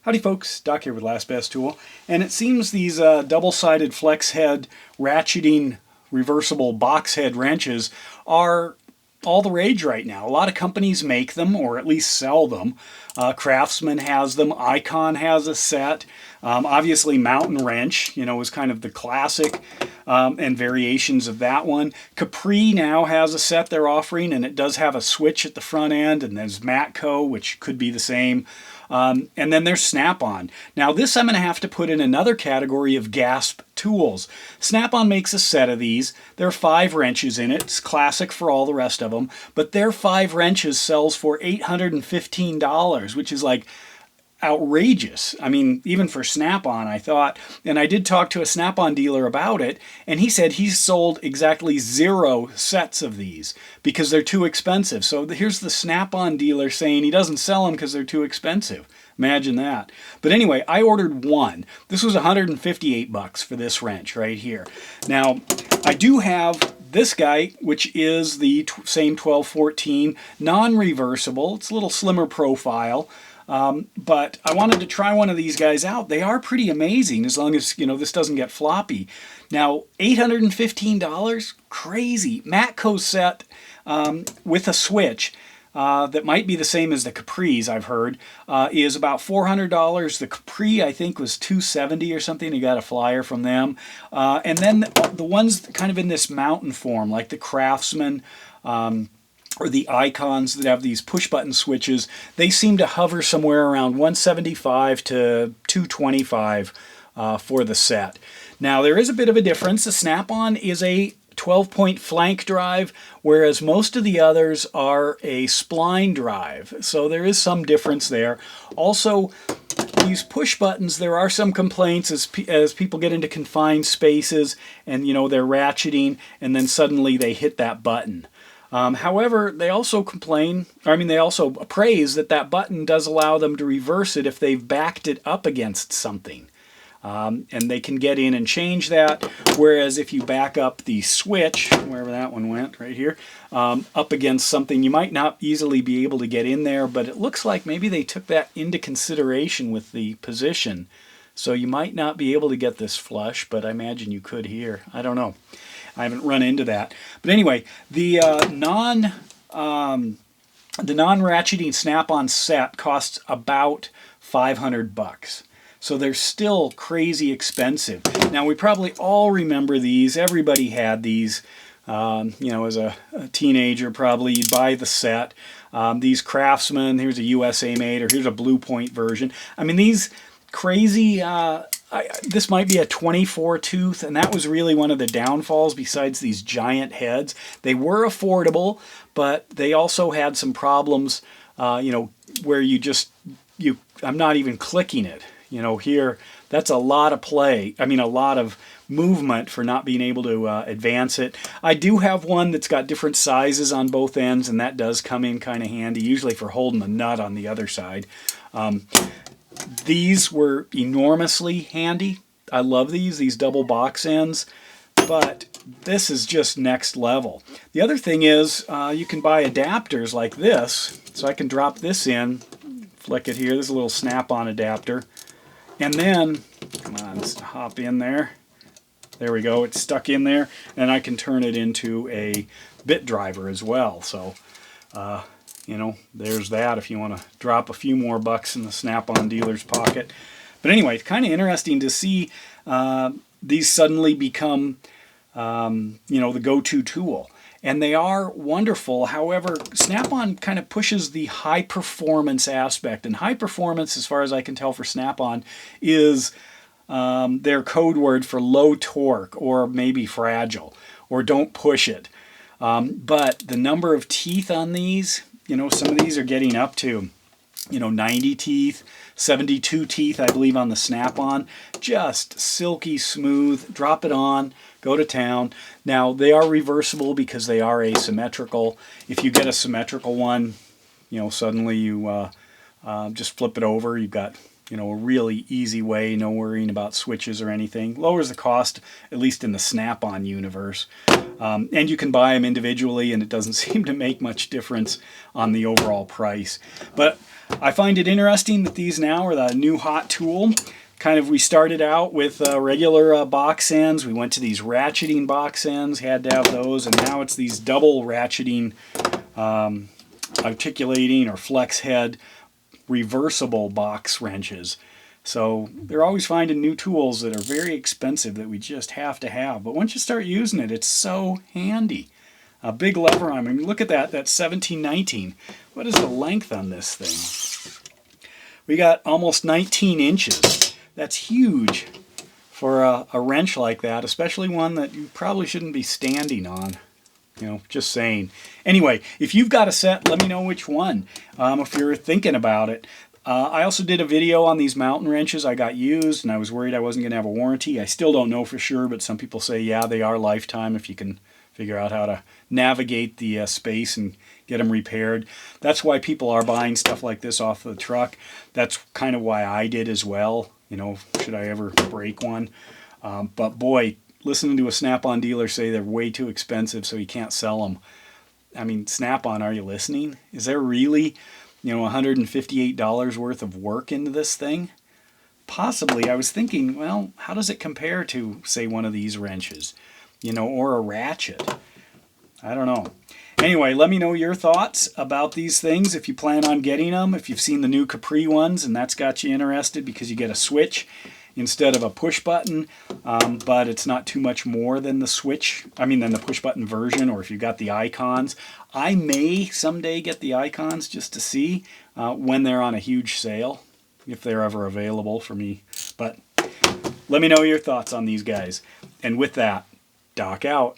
Howdy folks, Doc here with Last Best Tool, and it seems these double-sided flex head ratcheting reversible box head wrenches are all the rage right now. A lot of companies make them, or at least sell them. Craftsman has them, Icon has a set. Obviously Mountain Wrench, is kind of the classic, and variations of that one. Capri now has a set they're offering, and it does have a switch at the front end, and there's Matco, which could be the same. And then there's Snap-on. Now this I'm going to have to put in another category of gasp tools. Snap-on makes a set of these. There are 5 wrenches in it. It's classic for all the rest of them. But their 5 wrenches sells for $815, which is like outrageous. I mean, even for Snap-on, I thought. And I did talk to a Snap-on dealer about it, and he said he's sold exactly 0 sets of these because they're too expensive. So here's the Snap-on dealer saying he doesn't sell them because they're too expensive. Imagine that. But anyway, I ordered one. This was $158 for this wrench right here. Now, I do have this guy, which is the same 1214, non-reversible. It's a little slimmer profile. But I wanted to try one of these guys out. They are pretty amazing as long as, this doesn't get floppy. Now, $815? Crazy. Matco set with a switch that might be the same as the Capri's, I've heard, is about $400. The Capri, I think, was $270 or something. You got a flyer from them. And then the ones kind of in this mountain form, like the Craftsman, or the Icons that have these push-button switches, they seem to hover somewhere around $175 to $225 for the set. Now, there is a bit of a difference. The Snap-on is a 12-point flank drive, whereas most of the others are a spline drive. So there is some difference there. Also, these push buttons, there are some complaints as people get into confined spaces and, they're ratcheting and then suddenly they hit that button. However, they also they also praise that button does allow them to reverse it if they've backed it up against something. And they can get in and change that, whereas if you back up the switch, wherever that one went, right here, up against something, you might not easily be able to get in there, but it looks like maybe they took that into consideration with the position. So you might not be able to get this flush, but I imagine you could here. I don't know. I haven't run into that. But anyway, the non-ratcheting Snap-on set costs about $500. So they're still crazy expensive. Now, we probably all remember these. Everybody had these. As a teenager, probably you'd buy the set. These Craftsman, here's a USA made, or here's a Blue Point version. I mean, these crazy, this might be a 24 tooth, and that was really one of the downfalls besides these giant heads. They were affordable, but they also had some problems, where I'm not even clicking it. Here, that's a lot of play. I mean, a lot of movement for not being able to advance it. I do have one that's got different sizes on both ends, and that does come in kind of handy, usually for holding the nut on the other side. These were enormously handy. I love these double box ends, but this is just next level. The other thing is you can buy adapters like this, so I can drop this in, flick it here. There's a little Snap-on adapter. And then, come on, let's hop in there. There we go, it's stuck in there, and I can turn it into a bit driver as well. So, there's that if you want to drop a few more bucks in the Snap-on dealer's pocket. But anyway, it's kind of interesting to see these suddenly become, the go-to tool. And they are wonderful. However, Snap-on kind of pushes the high performance aspect. And high performance, as far as I can tell for Snap-on, is their code word for low torque or maybe fragile or don't push it. But the number of teeth on these, some of these are getting up to, 90 teeth, 72 teeth, I believe, on the Snap-on. Just silky smooth. Drop it on. Go to town. Now, they are reversible because they are asymmetrical. If you get a symmetrical one, suddenly you just flip it over. You've got, a really easy way, no worrying about switches or anything. Lowers the cost, at least in the Snap-on universe. And you can buy them individually, and it doesn't seem to make much difference on the overall price. But I find it interesting that these now are the new hot tool. Kind of, we started out with regular box ends. We went to these ratcheting box ends, had to have those, and now it's these double ratcheting, articulating or flex head reversible box wrenches. So they're always finding new tools that are very expensive that we just have to have. But once you start using it, it's so handy. A big lever arm. I mean, look at that. That's 1719. What is the length on this thing? We got almost 19 inches. That's huge for a wrench like that, especially one that you probably shouldn't be standing on. You know, just saying. Anyway, if you've got a set, let me know which one, if you're thinking about it. I also did a video on these mountain wrenches I got used, and I was worried I wasn't going to have a warranty. I still don't know for sure, but some people say, yeah, they are lifetime if you can figure out how to navigate the space and get them repaired. That's why people are buying stuff like this off the truck. That's kind of why I did as well, you know, should I ever break one. But boy, listening to a Snap-on dealer say they're way too expensive so you can't sell them. I mean, Snap-on, are you listening? Is there really, you know, $158 worth of work into this thing? Possibly. I was thinking, well, how does it compare to, say, one of these wrenches, you know, or a ratchet? I don't know. Anyway, let me know your thoughts about these things if you plan on getting them, if you've seen the new Capri ones and that's got you interested because you get a switch instead of a push button, but it's not too much more than the switch, than the push button version, or if you got the icons. I may someday get the icons just to see when they're on a huge sale, if they're ever available for me. But let me know your thoughts on these guys. And with that, Doc out.